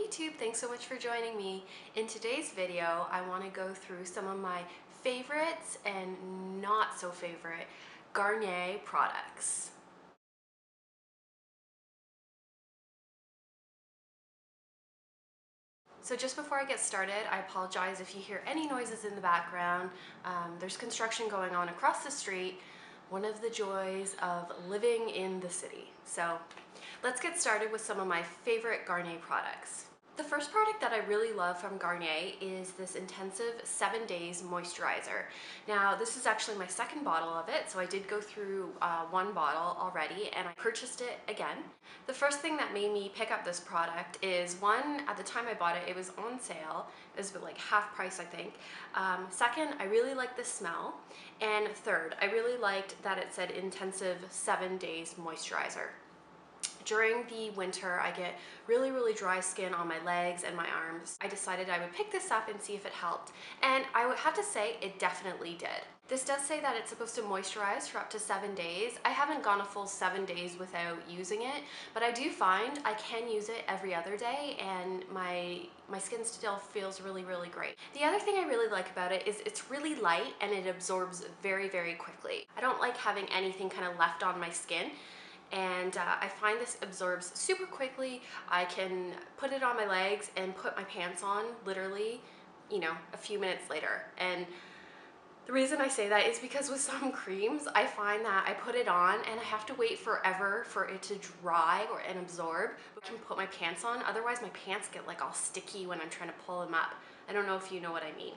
YouTube, thanks so much for joining me. In today's video, I want to go through some of my favorites and not so favorite Garnier products. So just before I get started, I apologize if you hear any noises in the background. There's construction going on across the street, one of the joys of living in the city. So let's get started with some of my favorite Garnier products. The first product that I really love from Garnier is this Intensive 7 Days Moisturizer. Now, this is actually my second bottle of it, so I did go through one bottle already, and I purchased it again. The first thing that made me pick up this product is, one, at the time I bought it, it was on sale. It was like half price, I think. Second, I really liked the smell. And third, I really liked that it said Intensive 7 Days Moisturizer. During the winter, I get really dry skin on my legs and my arms. I decided I would pick this up and see if it helped. And I would have to say it definitely did. This does say that it's supposed to moisturize for up to 7 days. I haven't gone a full 7 days without using it, but I do find I can use it every other day and my skin still feels really great. The other thing I really like about it is it's really light and it absorbs very quickly. I don't like having anything kind of left on my skin. And I find this absorbs super quickly. I can put it on my legs and put my pants on literally, a few minutes later. And the reason I say that is because with some creams, I find that I put it on and I have to wait forever for it to dry and absorb. I can put my pants on, otherwise my pants get like all sticky when I'm trying to pull them up. I don't know if you know what I mean.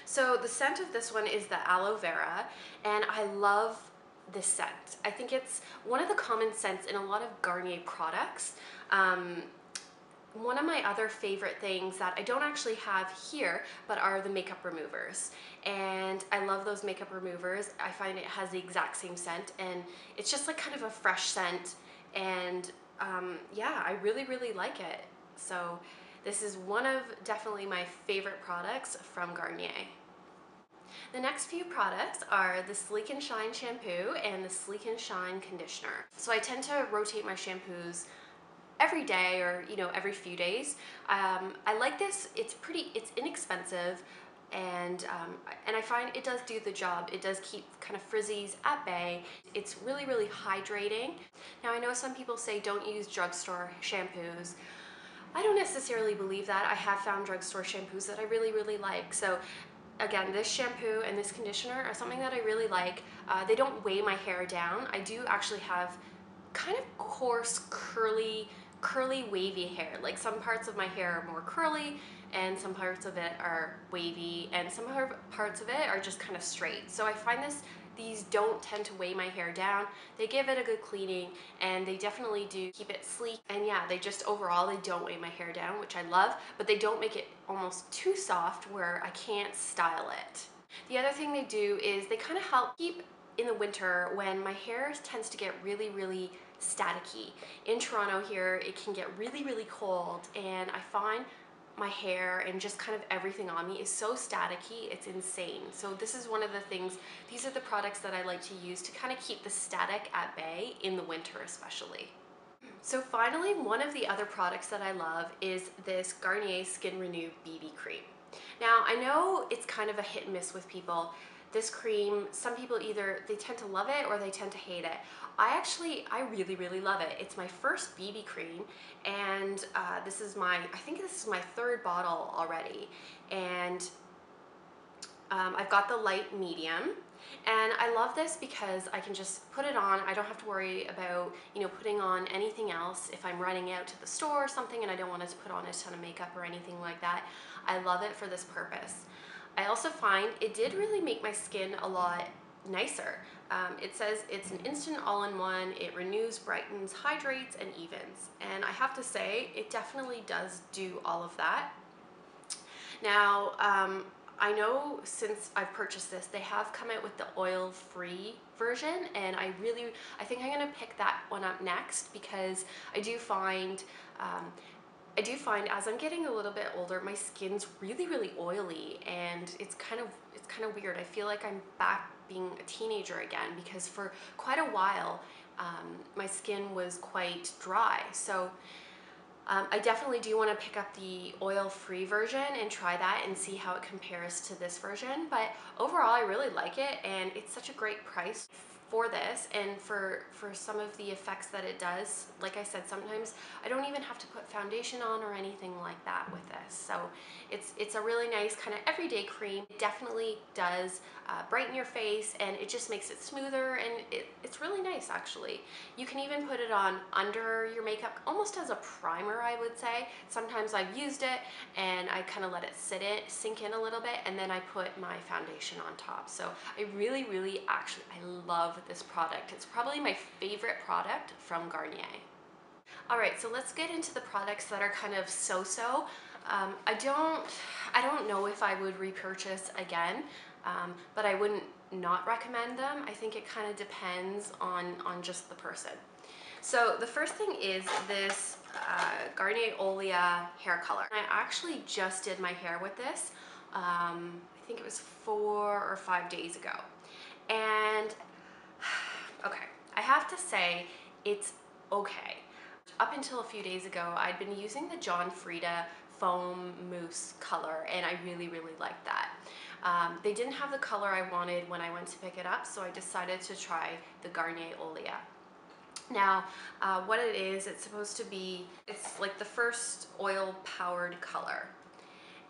So the scent of this one is the aloe vera, and I love this scent. I think it's one of the common scents in a lot of Garnier products. One of my other favorite things that I don't actually have here, but are the makeup removers. And I love those makeup removers. I find it has the exact same scent, and it's just like kind of a fresh scent. And yeah, I really like it. So this is one of definitely my favorite products from Garnier. The next few products are the Sleek and Shine shampoo and the Sleek and Shine conditioner. So I tend to rotate my shampoos every day or every few days. I like this. It's inexpensive, and I find it does do the job. It does keep kind of frizzies at bay. It's really hydrating. Now, I know some people say don't use drugstore shampoos. I don't necessarily believe that. I have found drugstore shampoos that I really like. So again, this shampoo and this conditioner are something that I really like. They don't weigh my hair down. I do actually have kind of coarse, curly, wavy hair. Like some parts of my hair are more curly and some parts of it are wavy and some parts of it are just kind of straight. So I find these don't tend to weigh my hair down. They give it a good cleaning and they definitely do keep it sleek. And yeah, they just overall, they don't weigh my hair down, which I love, but they don't make it almost too soft where I can't style it. The other thing they do is they kind of help keep in the winter when my hair tends to get really staticky. In Toronto here, it can get really cold, and I find my hair and just kind of everything on me is so staticky, it's insane. So this is one of the things, these are the products that I like to use to kind of keep the static at bay in the winter especially. So finally, one of the other products that I love is this Garnier Skin Renew BB cream. Now, I know it's kind of a hit and miss with people. This cream, some people either they tend to love it or they tend to hate it. I really love it. It's my first BB cream, and I think this is my third bottle already. And I've got the light medium, and I love this because I can just put it on. I don't have to worry about putting on anything else if I'm running out to the store or something and I don't want to put on a ton of makeup or anything like that. I love it for this purpose. I also find it did really make my skin a lot nicer. It says it's an instant all-in-one. It renews, brightens, hydrates, and evens. And I have to say, it definitely does do all of that. Now, I know since I've purchased this, they have come out with the oil-free version, and I think I'm gonna pick that one up next because I do find as I'm getting a little bit older, my skin's really oily, and it's kind of weird. I feel like I'm back being a teenager again because for quite a while, my skin was quite dry. So I definitely do want to pick up the oil-free version and try that and see how it compares to this version, but overall I really like it, and it's such a great price for this and for some of the effects that it does. Like I said, sometimes I don't even have to put foundation on or anything like that with this, so it's a really nice kind of everyday cream. It definitely does brighten your face, and it just makes it smoother, and it's really nice actually. You can even put it on under your makeup almost as a primer, I would say. Sometimes I've used it and I kind of let it sink in a little bit, and then I put my foundation on top. So I really I love this product. It's probably my favorite product from Garnier. All right, so let's get into the products that are kind of so-so. I don't know if I would repurchase again, but I wouldn't not recommend them. I think it kind of depends on just the person. So the first thing is this Garnier Olia hair color. I actually just did my hair with this. I think it was 4 or 5 days ago. And okay, I have to say it's okay. Up until a few days ago, I'd been using the John Frieda foam mousse color, and I really liked that. They didn't have the color I wanted when I went to pick it up, so I decided to try the Garnier Olia. Now, what it is, it's supposed to be, it's like the first oil-powered color.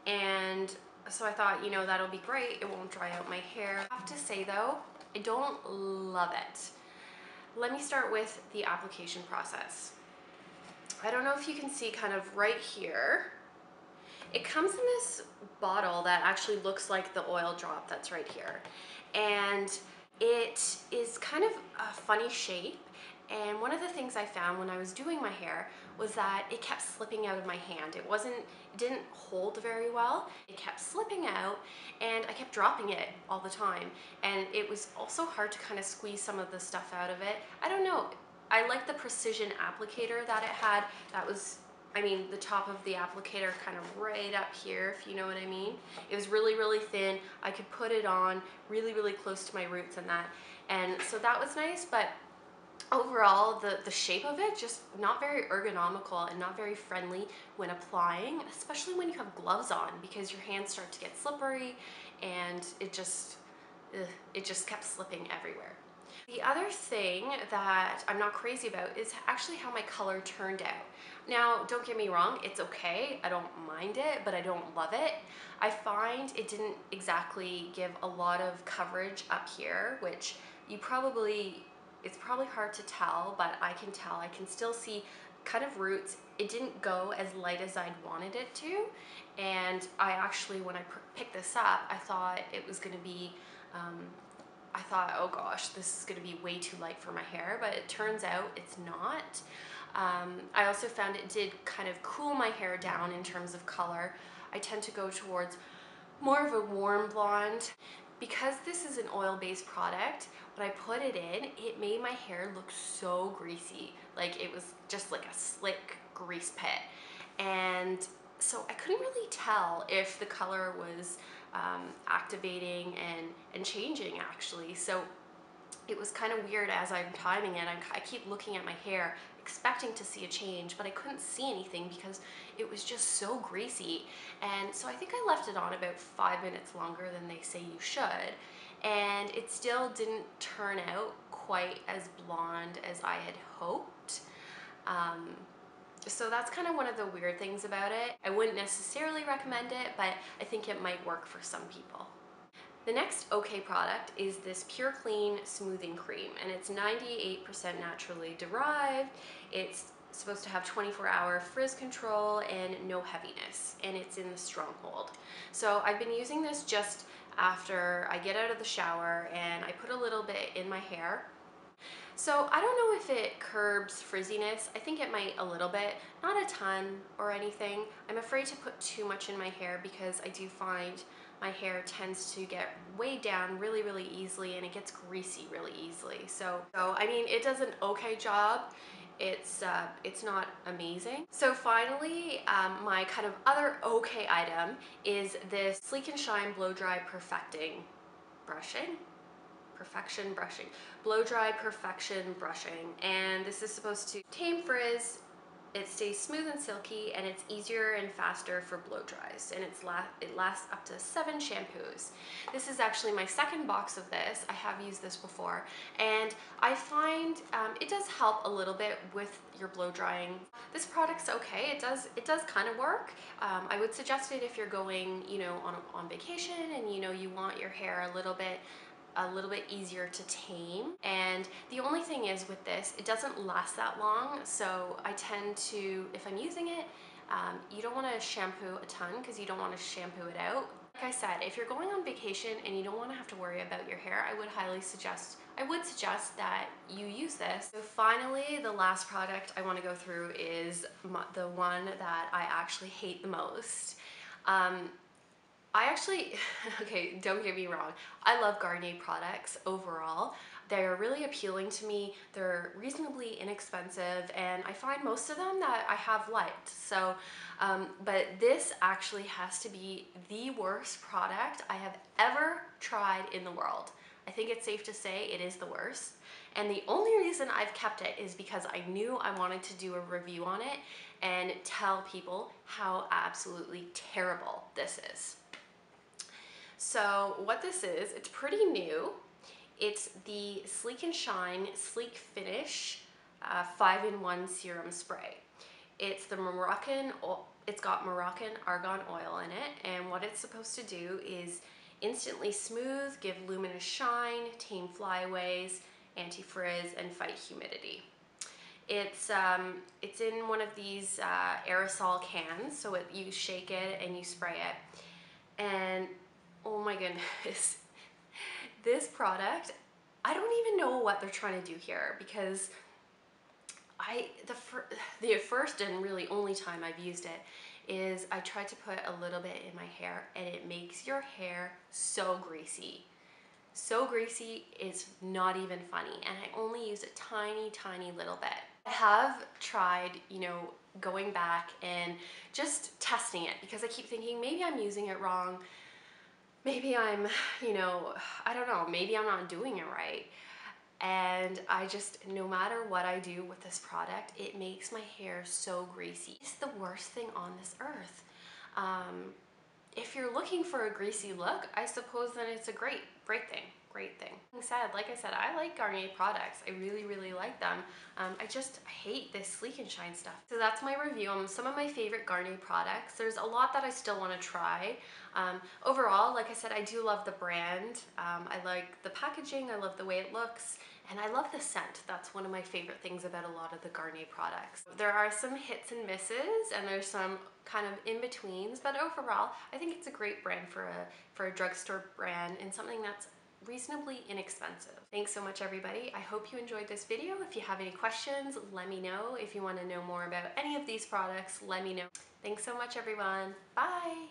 And so I thought, you know, that'll be great. It won't dry out my hair. I have to say though, I don't love it. Let me start with the application process. I don't know if you can see kind of right here. It comes in this bottle that actually looks like the oil drop that's right here. And it is kind of a funny shape. And one of the things I found when I was doing my hair was that it kept slipping out of my hand. It didn't hold very well. It kept slipping out, and I kept dropping it all the time. And it was also hard to kind of squeeze some of the stuff out of it. I don't know. I like the precision applicator that it had. That was, I mean, the top of the applicator kind of right up here, if you know what I mean. It was really thin. I could put it on really close to my roots and that. And so that was nice, but overall, the shape of it, just not very ergonomical and not very friendly when applying, especially when you have gloves on, because your hands start to get slippery, and it just kept slipping everywhere. The other thing that I'm not crazy about is actually how my color turned out. Now, don't get me wrong, it's okay. I don't mind it, but I don't love it. I find it didn't exactly give a lot of coverage up here, which it's probably hard to tell, but I can tell. I can still see kind of roots. It didn't go as light as I'd wanted it to. And I actually, when I picked this up, I thought it was gonna be, I thought, oh gosh, this is gonna be way too light for my hair, but it turns out it's not. I also found it did kind of cool my hair down in terms of color. I tend to go towards more of a warm blonde. Because this is an oil-based product, when I put it in, it made my hair look so greasy. Like it was just like a slick grease pit. And so I couldn't really tell if the color was activating and changing actually. So it was kind of weird as I'm timing it. I keep looking at my hair expecting to see a change, but I couldn't see anything because it was just so greasy. And so I think I left it on about 5 minutes longer than they say you should, and it still didn't turn out quite as blonde as I had hoped. So that's kind of one of the weird things about it. I wouldn't necessarily recommend it, but I think it might work for some people. The next okay product is this Pure Clean Smoothing Cream, and it's 98% naturally derived. It's supposed to have 24-hour frizz control and no heaviness, and it's in the Stronghold. So I've been using this just after I get out of the shower, and I put a little bit in my hair. So I don't know if it curbs frizziness. I think it might a little bit, not a ton or anything. I'm afraid to put too much in my hair because I do find my hair tends to get weighed down really easily, and it gets greasy really easily. So I mean, it does an okay job. It's not amazing. So finally, my kind of other okay item is this Sleek and Shine Blow Dry Blow Dry Perfection Brushing, and this is supposed to tame frizz, It stays smooth and silky, and it's easier and faster for blow dries, and it lasts up to 7 shampoos. This is actually my second box of this. I have used this before, and I find it does help a little bit with your blow drying. This product's okay. It does kind of work. I would suggest it if you're going, you know, on vacation, and you know you want your hair a little bit easier to tame. And the only thing is with this, it doesn't last that long, so I tend to, if I'm using it, you don't want to shampoo a ton because you don't want to shampoo it out. Like I said, if you're going on vacation and you don't want to have to worry about your hair, I would suggest that you use this. So finally, the last product I want to go through is the one that I actually hate the most. Okay, don't get me wrong, I love Garnier products overall. They're really appealing to me, they're reasonably inexpensive, and I find most of them that I have liked. So, but this actually has to be the worst product I have ever tried in the world. I think it's safe to say it is the worst. And the only reason I've kept it is because I knew I wanted to do a review on it and tell people how absolutely terrible this is. So what this is, it's pretty new. It's the Sleek and Shine Sleek Finish 5-in-1 Serum Spray. It's got Moroccan argan oil in it, and what it's supposed to do is instantly smooth, give luminous shine, tame flyaways, anti-frizz, and fight humidity. It's in one of these aerosol cans, so you shake it and you spray it, and oh my goodness, this product, I don't even know what they're trying to do here, because the first and really only time I've used it is I tried to put a little bit in my hair, and it makes your hair so greasy. So greasy, it's not even funny, and I only use a tiny little bit. I have tried, you know, going back and just testing it, because I keep thinking maybe I'm using it wrong. Maybe I'm, you know, I don't know, maybe I'm not doing it right. And I just, no matter what I do with this product, it makes my hair so greasy. It's the worst thing on this earth. If you're looking for a greasy look, I suppose then it's a great thing. Like I said, I like Garnier products. I really like them. I hate this Sleek and Shine stuff. So that's my review on some of my favorite Garnier products. There's a lot that I still want to try. Overall, like I said, I do love the brand. I like the packaging, I love the way it looks, and I love the scent. That's one of my favorite things about a lot of the Garnier products. There are some hits and misses, and there's some kind of in-betweens, but overall, I think it's a great brand for a drugstore brand, and something that's reasonably inexpensive. Thanks so much, everybody. I hope you enjoyed this video. If you have any questions, let me know. If you want to know more about any of these products, let me know. Thanks so much, everyone. Bye!